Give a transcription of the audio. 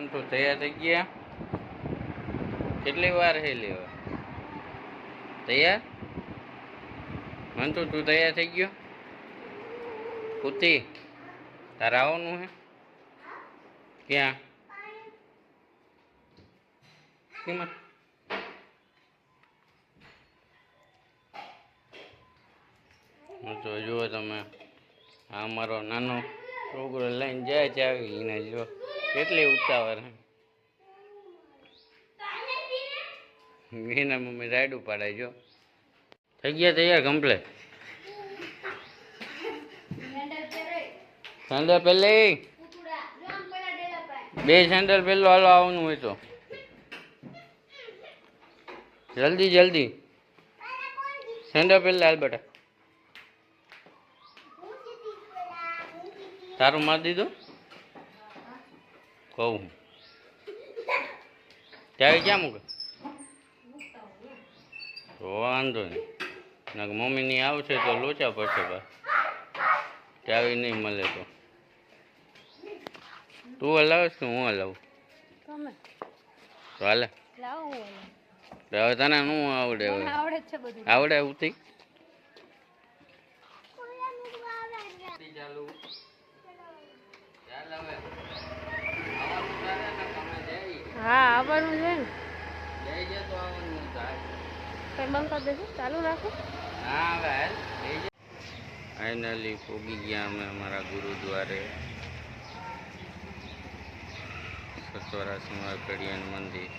મંટુ તૈયાર થઈ ગયા? કેટલી વાર હે લેવા? તૈયાર? મંટુ તું તૈયાર થઈ ગયો? કુતી તારે આવવાનું હે? ક્યાં? કેમાં? તો જુઓ તમે, આ અમારો નાનો છોકરો લઈને જાય છે, આવી એને જો કેટલી ઉતાવળ હે. એના મમ્મી રાઈડ ઉપાડાય જો. થઈ ગયા તૈયાર કમ્પ્લેટ? સેન્ડલ પહેલે બે સેન્ડલ પહેલો હાલો આવવાનું હોય તો જલ્દી જલ્દી સેન્ડલ પહેલા હાલ બેટા. તારું મારી દીધું કહું ત્યાં ક્યાં મૂકે? તો વાંધો નહીં, ના મમ્મીની આવશે તો લોચા પડશે બા, ચાવી નહીં મળે તો. તું હલાવીશ કે હું હલાવું? તો હાલે હવે તને શું આવડે? આવડે ઉતી હા આવવાનું છે ને. જઈ જાય તો આવવાનું થાય. કઈ બંધ કરી દેશું, ચાલુ રાખો. હા હવે ફાઇનલી પોગી ગયા અમે અમારા ગુરુદ્વારે, સતવરા સિંહ કડિયાન મંદિર.